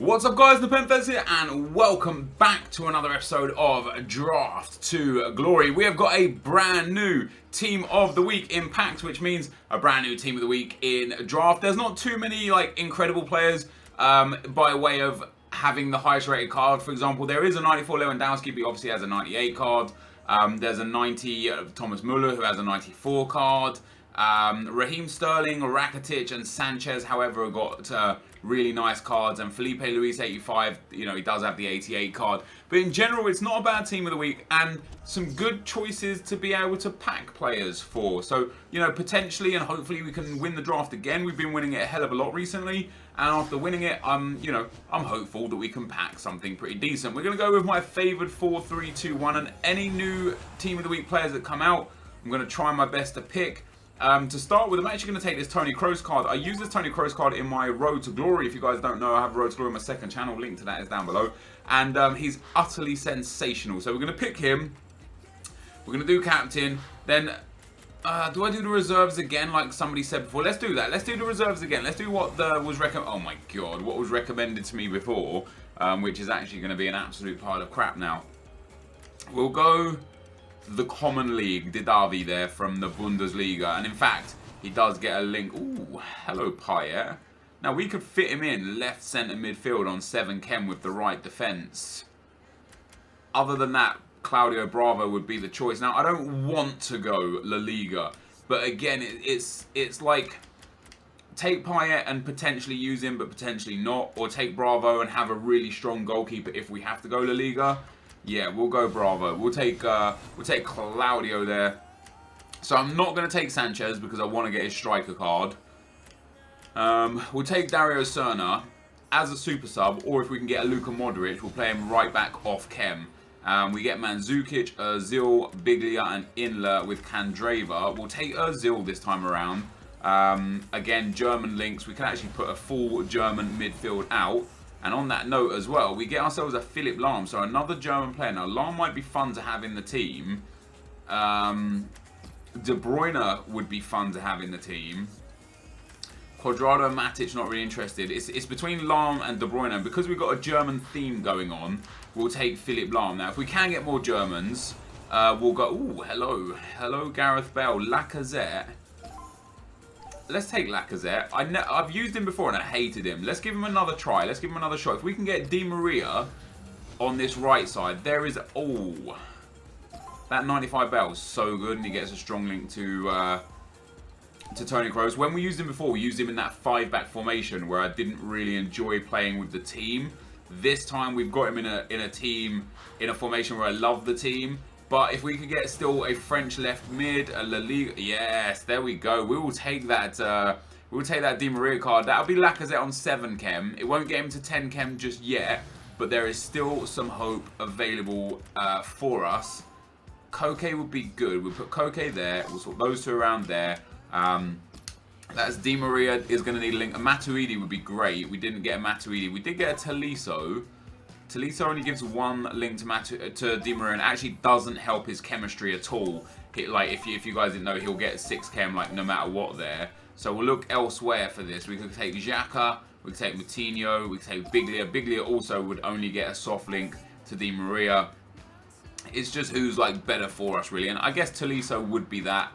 What's up guys, NepentheZ here and welcome back to another episode of Draft to Glory. We have got a brand new Team of the Week in packs, which means a brand new Team of the Week in Draft. There's not too many incredible players by way of having the highest rated card. For example, there is a 94 Lewandowski, but he obviously has a 98 card. There's a 90 Thomas Müller who has a 94 card. Raheem Sterling, Rakitic and Sanchez, however, have got really nice cards, and Felipe Luis 85, he does have the 88 card. But in general, it's not a bad Team of the Week and some good choices to be able to pack players for. So, potentially and hopefully we can win the draft again. We've been winning it a hell of a lot recently, and after winning it, I'm hopeful that we can pack something pretty decent. We're going to go with my favoured 4-3-2-1, and any new Team of the Week players that come out, I'm going to try my best to pick. To start with, I'm actually going to take this Toni Kroos card. I use this Toni Kroos card in my Road to Glory. If you guys don't know, I have Road to Glory on my second channel. Link to that is down below. And he's utterly sensational. So we're going to pick him. We're going to do captain. Then, do I do the reserves again like somebody said before? Let's do that. Let's do the reserves again. Let's do what was recommended. Oh my god, what was recommended to me before, which is actually going to be an absolute pile of crap now. We'll go the Common League, Didavi there from the Bundesliga, and in fact he does get a link. Ooh, hello Payet. Now we could fit him in left centre midfield on 7 chem with the right defence. Other than that, Claudio Bravo would be the choice. Now I don't want to go La Liga, but again it's like take Payet and potentially use him but potentially not, or take Bravo and have a really strong goalkeeper if we have to go La Liga. Yeah, we'll go Bravo. We'll take Claudio there. So I'm not going to take Sanchez because I want to get his striker card. We'll take Dario Serna as a super sub, or if we can get a Luka Modric, we'll play him right back off chem. We get Mandzukic, Özil, Biglia and Inler with Kandreva. We'll take Özil this time around. Again, German links. We can actually put a full German midfield out. And on that note as well, we get ourselves a Philipp Lahm, so another German player. Now, Lahm might be fun to have in the team. De Bruyne would be fun to have in the team. Quadrado, Matic, not really interested. It's between Lahm and De Bruyne. And because we've got a German theme going on, we'll take Philipp Lahm. Now, if we can get more Germans, we'll go... Ooh, hello. Hello, Gareth Bale. Lacazette. Let's take Lacazette. I've used him before and I hated him. Let's give him another try. Let's give him another shot. If we can get Di Maria on this right side, there is... Oh, that 95 Bale is so good, and he gets a strong link to Toni Kroos. When we used him before, we used him in that 5-back formation where I didn't really enjoy playing with the team. This time we've got him in a formation where I love the team. But if we could get still a French left mid, a La Liga, yes, there we go. We will take that. We will take that Di Maria card. That'll be Lacazette on 7 chem. It won't get him to 10 chem just yet, but there is still some hope available for us. Koke would be good. We'll put Koke there. We'll sort those two around there. That's Di Maria is going to need a link. A Matuidi would be great. We didn't get a Matuidi. We did get a Tolisso. Tolisso only gives 1 link to Di Maria and actually doesn't help his chemistry at all. If you guys didn't know, he'll get 6 chem no matter what there. So we'll look elsewhere for this. We could take Xhaka, we could take Moutinho, we could take Biglia. Biglia also would only get a soft link to Di Maria. It's just who's better for us really, and I guess Tolisso would be that.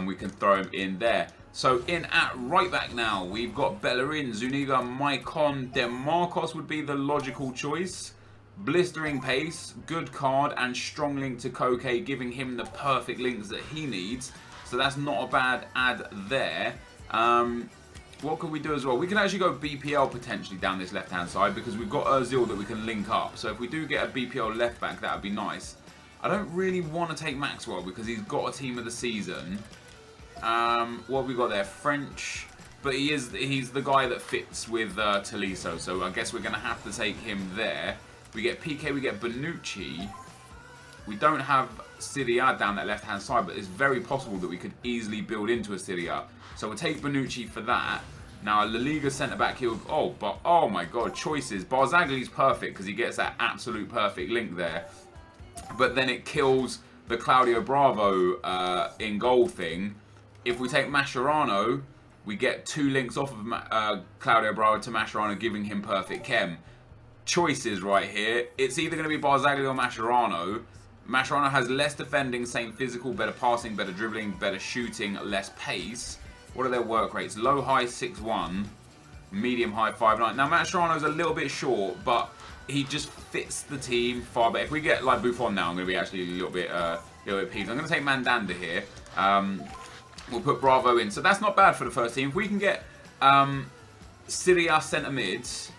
We can throw him in there. So in at right back now, we've got Bellerin, Zuniga, Maicon, Demarcos would be the logical choice. Blistering pace, good card, and strong link to Koke, giving him the perfect links that he needs. So that's not a bad ad there. What could we do as well? We can actually go BPL potentially down this left-hand side because we've got Özil that we can link up. So if we do get a BPL left back, that would be nice. I don't really want to take Maxwell because he's got a team of the season. What have we got there? French, but he's the guy that fits with Tolisso, so I guess we're going to have to take him there. We get PK, we get Bonucci. We don't have Syria down that left-hand side, but it's very possible that we could easily build into a Syria. So we'll take Bonucci for that. Now, La Liga centre-back, oh my god, choices. Barzagli's perfect because he gets that absolute perfect link there. But then it kills the Claudio Bravo in goal thing. If we take Mascherano, We get 2 links off of Claudio Bravo to Mascherano, giving him perfect chem. Choices right here. It's either going to be Barzagli or Mascherano. Mascherano has less defending, same physical, better passing, better dribbling, better shooting, less pace. What are their work rates? Low, high, 6'1". Medium, high, 5'9". Now, Mascherano's a little bit short, but he just fits the team far better. If we get like Buffon now, I'm going to be actually a little bit peeved. I'm going to take Mandanda here. We'll put Bravo in. So that's not bad for the first team. If we can get Syria centre mids,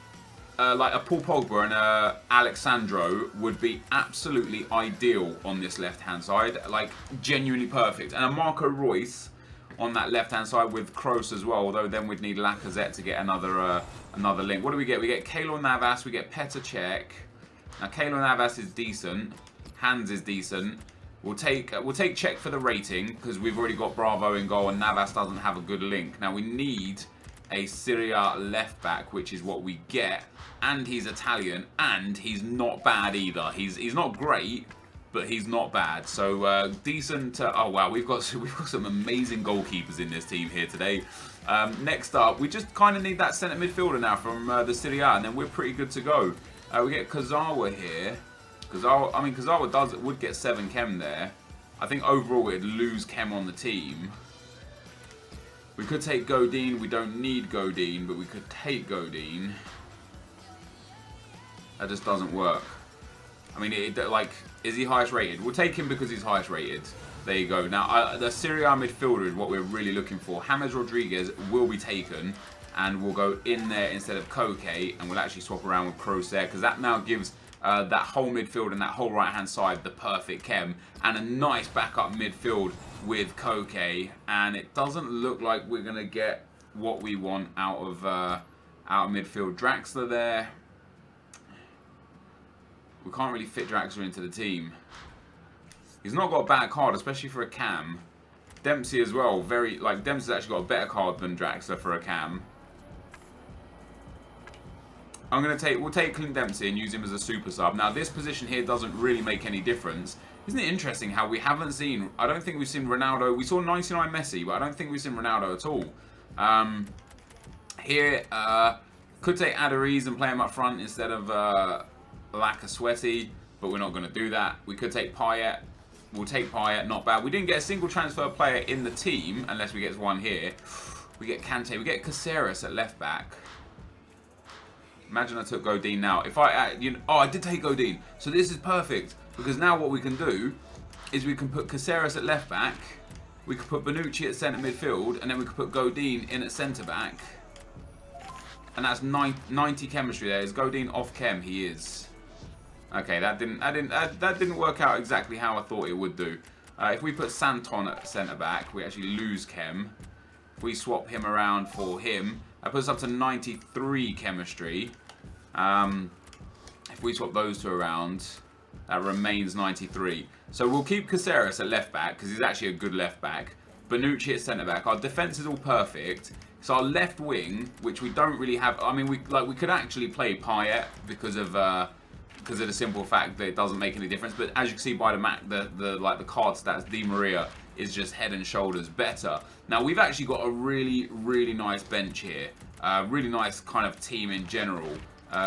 like a Paul Pogba and a Alexandro would be absolutely ideal on this left-hand side. Like, genuinely perfect. And a Marco Reus on that left-hand side with Kroos as well. Although then we'd need Lacazette to get another link. What do we get? We get Keylor Navas. We get Petr Cech. Now, Keylor Navas is decent. Hans is decent. We'll take Cech for the rating because we've already got Bravo in goal and Navas doesn't have a good link. Now we need a Syria left back, which is what we get, and he's Italian and he's not bad either. He's not great, but he's not bad. So decent. Oh wow, we've got some amazing goalkeepers in this team here today. Next up, we just kind of need that centre midfielder now from the Serie A, and then we're pretty good to go. We get Kazawa here. Kazawa would get 7 chem there. I think overall it'd lose chem on the team. We could take Godin. We don't need Godin, but we could take Godin. That just doesn't work. I mean, is he highest rated? We'll take him because he's highest rated. There you go. Now, the Serie A midfielder is what we're really looking for. James Rodriguez will be taken, and we'll go in there instead of Koke, and we'll actually swap around with Kroos there, because that now gives that whole midfield and that whole right-hand side the perfect chem, and a nice backup midfield with Koke, and it doesn't look like we're going to get what we want out of midfield. Draxler there. We can't really fit Draxler into the team. He's not got a bad card, especially for a cam. Dempsey as well. Dempsey's actually got a better card than Draxler for a cam. We'll take Clint Dempsey and use him as a super sub. Now, this position here doesn't really make any difference. Isn't it interesting how we haven't seen... I don't think we've seen Ronaldo. We saw 99 Messi, but I don't think we've seen Ronaldo at all. Here, could take Adariz and play him up front instead of Lacazette, but we're not going to do that. We could take Payet. We'll take Payet, not bad. We didn't get a single transfer player in the team, unless we get one here. We get Kante. We get Caceres at left back. Imagine I took Godin now. If I, I did take Godin. So this is perfect, because now what we can do is we can put Caceres at left back, we could put Bonucci at centre midfield, and then we could put Godin in at centre back. And that's 90 chemistry there. Is Godin off chem? He is. Okay, that didn't work out exactly how I thought it would do. If we put Santon at centre back, we actually lose chem. If we swap him around for him, that puts us up to 93 chemistry. If we swap those two around, that remains 93. So we'll keep Caceres at left back because he's actually a good left back. Bonucci at centre back. Our defence is all perfect. So our left wing, which we don't really have. I mean, we could actually play Payet because of the simple fact that it doesn't make any difference. But as you can see by the card stats, Di Maria is just head and shoulders better. Now we've actually got a really nice bench here. Really nice kind of team in general.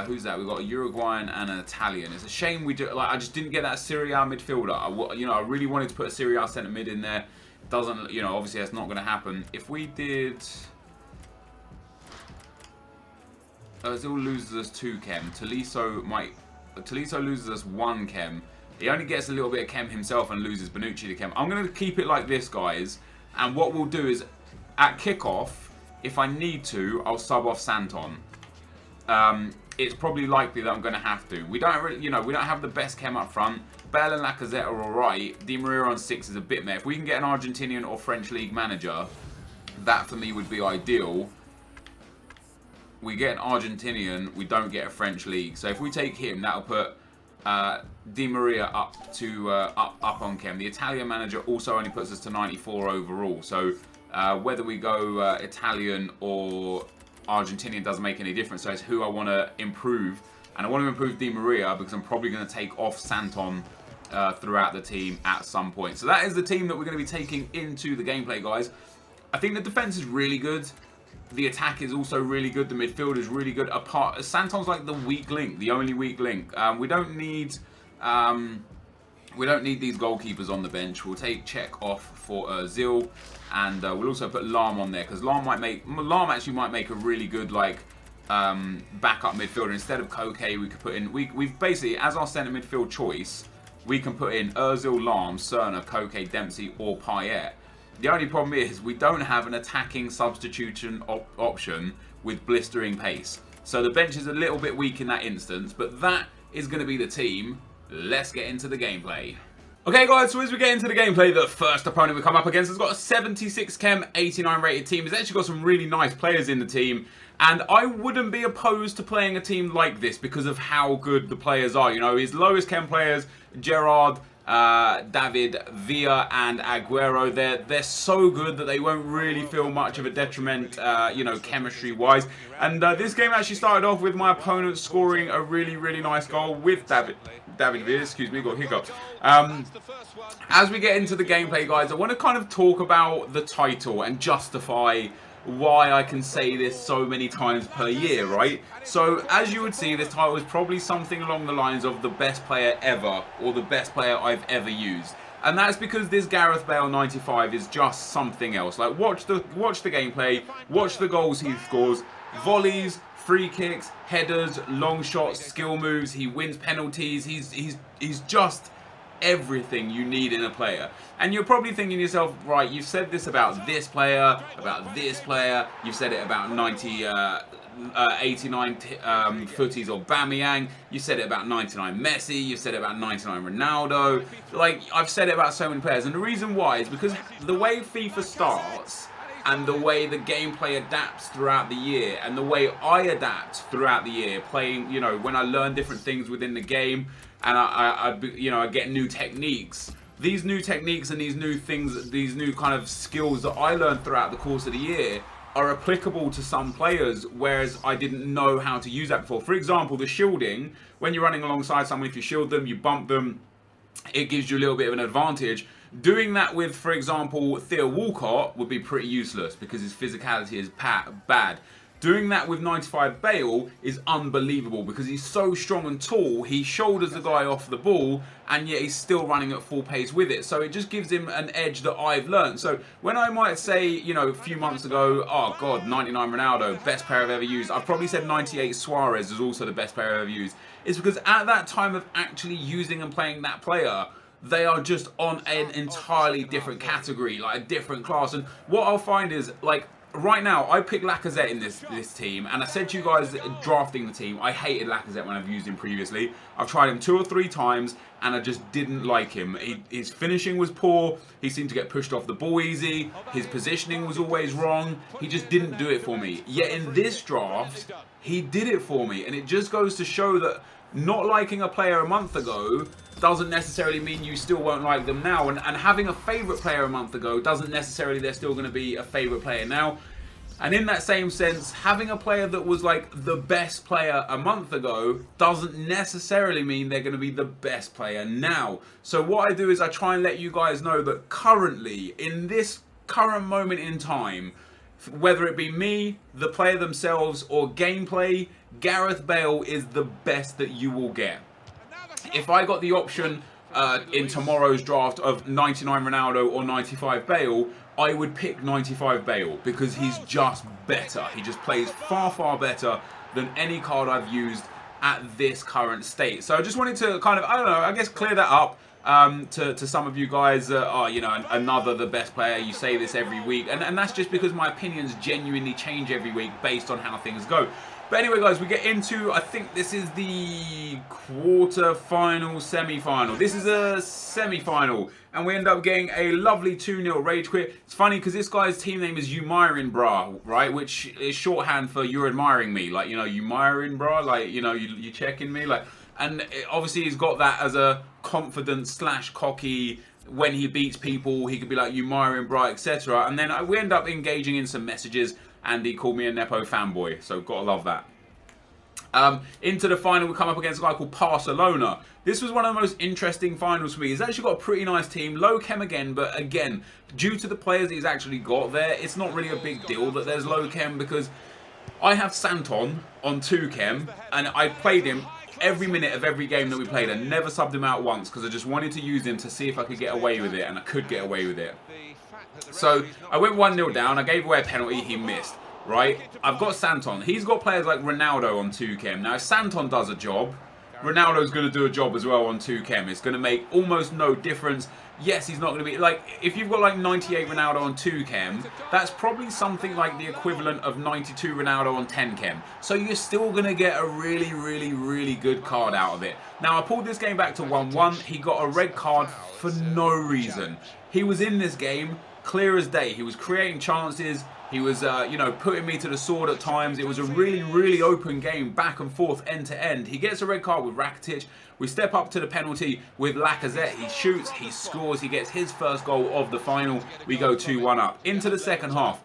Who's that? We've got a Uruguayan and an Italian. It's a shame we do. I just didn't get that Serie A midfielder. I really wanted to put a Serie A centre mid in there. Doesn't, obviously that's not going to happen. If we did, it all loses us 2 chem. Tolisso loses us 1 chem. He only gets a little bit of chem himself and loses Bonucci to chem. I'm going to keep it like this, guys. And what we'll do is, at kickoff, if I need to, I'll sub off Santon. It's probably likely that I'm going to have to. We don't really, we don't have the best chem up front. Bale and Lacazette are alright. Di Maria on 6 is a bit meh. If we can get an Argentinian or French league manager, that for me would be ideal. We get an Argentinian, we don't get a French league. So if we take him, that'll put Di Maria up to up on chem. The Italian manager also only puts us to 94 overall. So whether we go Italian or Argentinian doesn't make any difference. So it's who I want to improve. And I want to improve Di Maria because I'm probably going to take off Santon throughout the team at some point. So that is the team that we're going to be taking into the gameplay, guys. I think the defense is really good. The attack is also really good. The midfield is really good. Apart, Santon's like the weak link, the only weak link. We don't need these goalkeepers on the bench. We'll take Czech off for Zil, and we'll also put Lahm on there because Lahm actually might make a really good like backup midfielder. Instead of Koke, we could put in we've basically, as our centre midfield choice, we can put in Özil, Lahm, Cerner, Koke, Dempsey, or Payet. The only problem is we don't have an attacking substitution option with blistering pace. So the bench is a little bit weak in that instance, but that is going to be the team. Let's get into the gameplay. Okay guys, so as we get into the gameplay, the first opponent we come up against has got a 76 chem, 89 rated team. He's actually got some really nice players in the team, and I wouldn't be opposed to playing a team like this because of how good the players are. You know, his lowest chem players, Gerrard, David, Villa, and Aguero, they're so good that they won't really feel much of a detriment, you know, chemistry-wise. And this game actually started off with my opponent scoring a really nice goal with David Villa, excuse me, got hiccups. As we get into the gameplay, guys, I want to kind of talk about the title and justify why I can say this so many times per year, right? So, as you would see, this title is probably something along the lines of the best player ever, or the best player I've ever used. And that's because this Gareth Bale 95 is just something else. Like, watch the gameplay, watch the goals he scores, volleys, free kicks, headers, long shots, skill moves, he wins penalties, he's just everything you need in a player. And you're probably thinking to yourself, right, you've said this about this player, you've said it about 89 footies or Aubameyang, you said it about 99 Messi, you've said it about 99 Ronaldo. Like, I've said it about so many players, and the reason why is because the way FIFA starts and the way the gameplay adapts throughout the year, and the way I adapt throughout the year, playing, you know, when I learn different things within the game, and I get new techniques. These new techniques and these new things, these new kind of skills that I learned throughout the course of the year are applicable to some players, whereas I didn't know how to use that before. For example, the shielding, when you're running alongside someone, if you shield them, you bump them, it gives you a little bit of an advantage. Doing that with, for example, Theo Walcott would be pretty useless because his physicality is bad. Doing that with 95 Bale is unbelievable because he's so strong and tall, he shoulders the guy off the ball, and yet he's still running at full pace with it. So it just gives him an edge that I've learned. So when I might say, you know, a few months ago, oh God, 99 Ronaldo, best player I've ever used, I've probably said 98 Suarez is also the best player I've ever used. It's because at that time of actually using and playing that player, they are just on an entirely different category, like a different class. And what I'll find is, like, right now, I picked Lacazette in this team, and I said to you guys drafting the team, I hated Lacazette when I've used him previously. I've tried him 2 or 3 times, and I just didn't like him. His finishing was poor, he seemed to get pushed off the ball easy, his positioning was always wrong, he just didn't do it for me. Yet in this draft, he did it for me, and it just goes to show that not liking a player a month ago doesn't necessarily mean you still won't like them now, and having a favourite player a month ago doesn't necessarily they're still going to be a favourite player now. And in that same sense, having a player that was like the best player a month ago doesn't necessarily mean they're going to be the best player now. So what I do is I try and let you guys know that currently, in this current moment in time, whether it be me, the player themselves, or gameplay, Gareth Bale is the best that you will get. If I got the option in tomorrow's draft of 99 Ronaldo or 95 Bale, I would pick 95 Bale because he's just better. He just plays far better than any card I've used at this current state. So I just wanted to kind of, I don't know, I guess clear that up to some of you guys that are, you know, another the best player. You say this every week, and that's just because my opinions genuinely change every week based on how things go. But anyway, guys, we get into, I think this is the quarter-final, semi-final. This is a semi-final, and we end up getting a lovely 2-0 rage quit. It's funny because this guy's team name is Umirin Bra, right? Which is shorthand for you're admiring me. Like, you know, Umirin Bra, like, you know, you checking me. Like, and obviously he's got that as a confident / cocky. When he beats people, he could be like Umirin Bra, etc. And then we end up engaging in some messages, and he called me a Nepo fanboy, so gotta love that. Into the final, we come up against a guy called Barcelona. This was one of the most interesting finals for me. He's actually got a pretty nice team. Low chem again, but again, due to the players he's actually got there, it's not really a big deal that there's low chem because I have Santon on 2 chem, and I played him every minute of every game that we played. I never subbed him out once because I just wanted to use him to see if I could get away with it, and I could get away with it. So I went 1-0 down. I gave away a penalty. He missed. Right? I've got Santon. He's got players like Ronaldo on 2 chem. Now, if Santon does a job, Ronaldo's going to do a job as well on 2 chem. It's going to make almost no difference. Yes, he's not going to be... Like, if you've got like 98 Ronaldo on 2 chem, that's probably something like the equivalent of 92 Ronaldo on 10 chem. So you're still going to get a really, really, really good card out of it. Now, I pulled this game back to 1-1. He got a red card for no reason. He was in this game clear as day. He was creating chances. He was, you know, putting me to the sword at times. It was a really, really open game, back and forth, end to end. He gets a red card with Rakitic. We step up to the penalty with Lacazette. He shoots, he scores, he gets his first goal of the final. We go 2-1 up. Into the second half.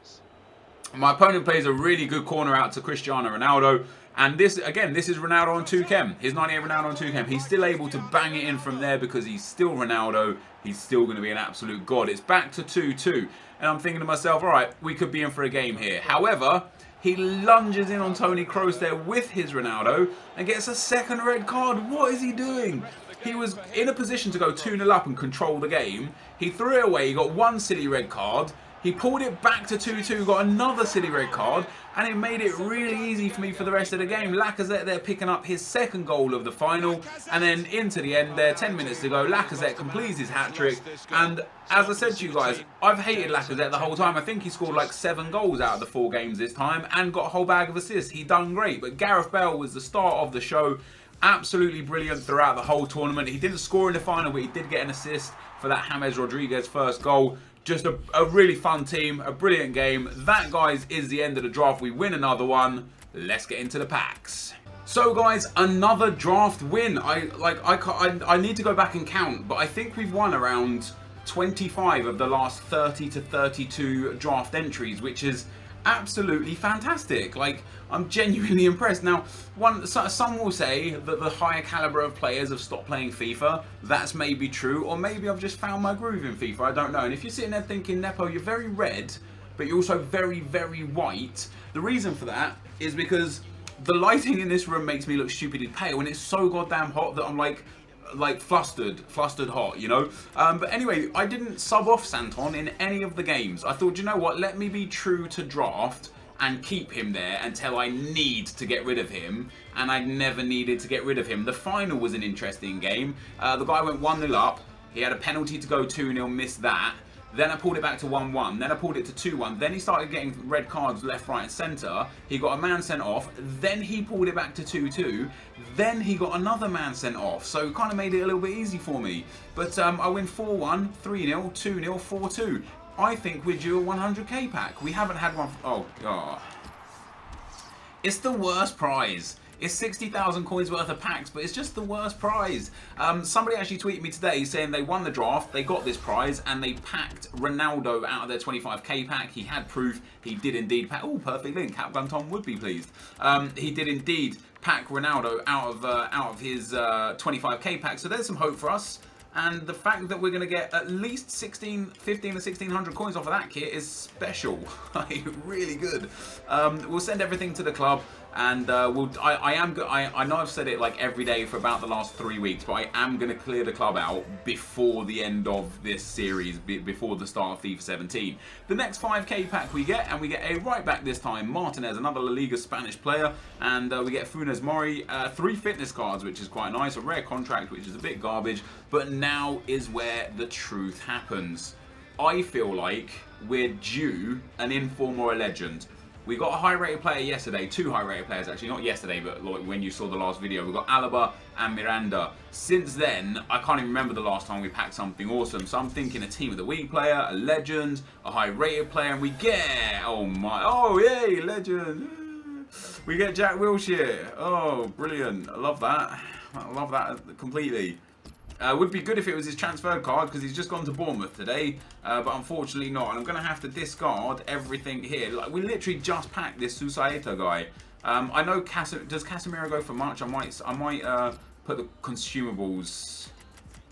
My opponent plays a really good corner out to Cristiano Ronaldo. And this, again, this is Ronaldo on 2 chem. His 98 Ronaldo on 2 chem. He's still able to bang it in from there because he's still Ronaldo. He's still going to be an absolute god. It's back to 2-2. And I'm thinking to myself, all right, we could be in for a game here. However, he lunges in on Toni Kroos there with his Ronaldo and gets a second red card. What is he doing? He was in a position to go 2-0 up and control the game. He threw it away. He got one silly red card. He pulled it back to 2-2, got another silly red card, and it made it really easy for me for the rest of the game. Lacazette there picking up his second goal of the final, and then into the end there, 10 minutes to go, Lacazette completes his hat-trick, and as I said to you guys, I've hated Lacazette the whole time. I think he scored like 7 goals out of the 4 games this time, and got a whole bag of assists. He done great, but Gareth Bale was the star of the show. Absolutely brilliant throughout the whole tournament. He didn't score in the final, but he did get an assist for that James Rodriguez first goal. Just a really fun team, a brilliant game. That, guys, is the end of the draft. We win another one. Let's get into the packs. So, guys, another draft win. I need to go back and count, but I think we've won around 25 of the last 30 to 32 draft entries, which is absolutely fantastic. Like, I'm genuinely impressed. Now, some will say that the higher caliber of players have stopped playing FIFA. That's maybe true, or maybe I've just found my groove in FIFA. I don't know. And if you're sitting there thinking, Nepo, you're very red, but you're also very, very white, the reason for that is because the lighting in this room makes me look stupidly pale, and it's so goddamn hot that I'm like flustered hot, you know. But anyway, I didn't sub off Santon in any of the games. I thought, you know what, let me be true to draft and keep him there until I need to get rid of him, and I never needed to get rid of him. The final was an interesting game. The guy went 1-0 up. He had a penalty to go 2-0, missed that. Then I pulled it back to 1-1. Then I pulled it to 2-1. Then he started getting red cards left, right, and centre. He got a man sent off. Then he pulled it back to 2-2. Then he got another man sent off. So it kind of made it a little bit easy for me. But I win 4-1, 3-0, 2-0, 4-2. I think we're due a 100k pack. We haven't had one. Oh, God. It's the worst prize. It's 60,000 coins worth of packs, but it's just the worst prize. Somebody actually tweeted me today saying they won the draft, they got this prize, and they packed Ronaldo out of their 25k pack. He had proof. He did indeed pack. Oh, perfect link. Capgun Tom would be pleased. He did indeed pack Ronaldo out of his 25k pack. So there's some hope for us. And the fact that we're going to get at least 15 to 1600 coins off of that kit is special. Really good. We'll send everything to the club, and I know I've said it like every day for about the last 3 weeks, but I am going to clear the club out before the end of this series, before the start of FIFA 17. The next 5k pack we get, and we get a right back this time, Martinez, another La Liga Spanish player, and we get Funes Mori, 3 fitness cards, which is quite nice, a rare contract, which is a bit garbage, but now is where the truth happens. I feel like we're due an inform or a legend. We got a high-rated player yesterday, 2 high-rated players actually, not yesterday, but like when you saw the last video. We got Alaba and Miranda. Since then, I can't even remember the last time we packed something awesome. So I'm thinking a Team of the Week player, a legend, a high-rated player, and we get, oh yay, legend. We get Jack Wilshere. Oh, brilliant. I love that. I love that completely. Would be good if it was his transferred card, because he's just gone to Bournemouth today, but unfortunately not. And I'm going to have to discard everything here. Like, we literally just packed this Susaeta guy. I know does Casemiro go for much? I might put the consumables.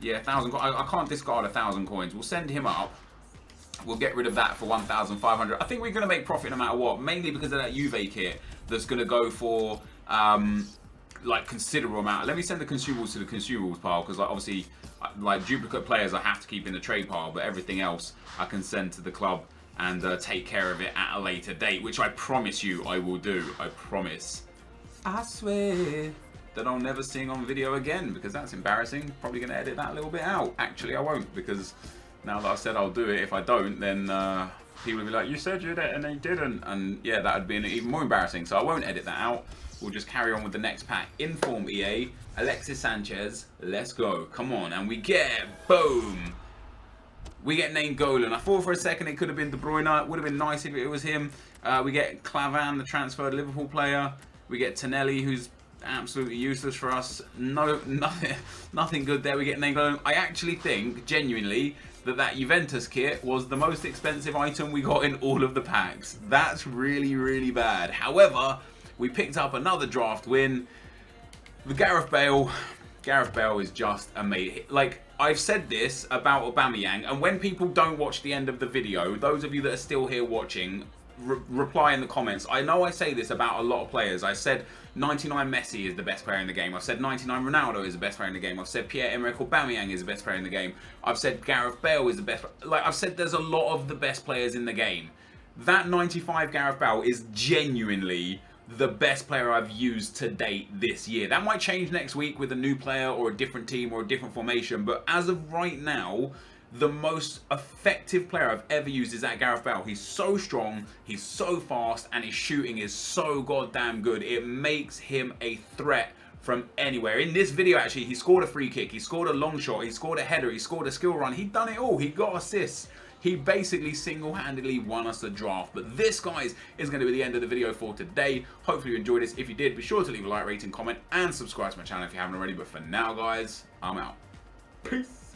Yeah, 1,000. I can't discard 1,000 coins. We'll send him up. We'll get rid of that for 1,500. I think we're going to make profit no matter what, mainly because of that Juve kit that's going to go for like considerable amount. Let me send the consumables to the consumables pile, because like, obviously like duplicate players I have to keep in the trade pile, but everything else I can send to the club and take care of it at a later date, which I promise you I will do. I promise. I swear that I'll never sing on video again, because that's embarrassing. Probably going to edit that a little bit out. Actually, I won't, because now that I've said I'll do it, if I don't, then people will be like, you said you'd and they didn't. And yeah, that would be even more embarrassing. So I won't edit that out. We'll just carry on with the next pack. Inform EA, Alexis Sanchez, let's go. Come on, and we get, boom. We get Nainggolan. I thought for a second it could have been De Bruyne. It would have been nice if it was him. We get Clavan, the transferred Liverpool player. We get Tonelli, who's absolutely useless for us. No, nothing good there. We get Nainggolan. I actually think, genuinely, that Juventus kit was the most expensive item we got in all of the packs. That's really, really bad. However, we picked up another draft win. The Gareth Bale is just amazing. Like, I've said this about Aubameyang, and when people don't watch the end of the video, those of you that are still here watching, reply in the comments. I know I say this about a lot of players. I said 99 Messi is the best player in the game. I've said 99 Ronaldo is the best player in the game. I've said Pierre-Emerick Aubameyang is the best player in the game. I've said Gareth Bale is the best. Like, I've said there's a lot of the best players in the game. That 95 Gareth Bale is genuinely the best player I've used to date this year. That might change next week with a new player or a different team or a different formation, but as of right now, the most effective player I've ever used is that Gareth Bale. He's so strong, he's so fast, and his shooting is so goddamn good. It makes him a threat from anywhere. In this video, actually, he scored a free kick, he scored a long shot, he scored a header, he scored a skill run. He'd done it all. He got assists. He basically single-handedly won us the draft. But this, guys, is going to be the end of the video for today. Hopefully you enjoyed this. If you did, be sure to leave a like, rating, comment, and subscribe to my channel if you haven't already. But for now, guys, I'm out. Peace.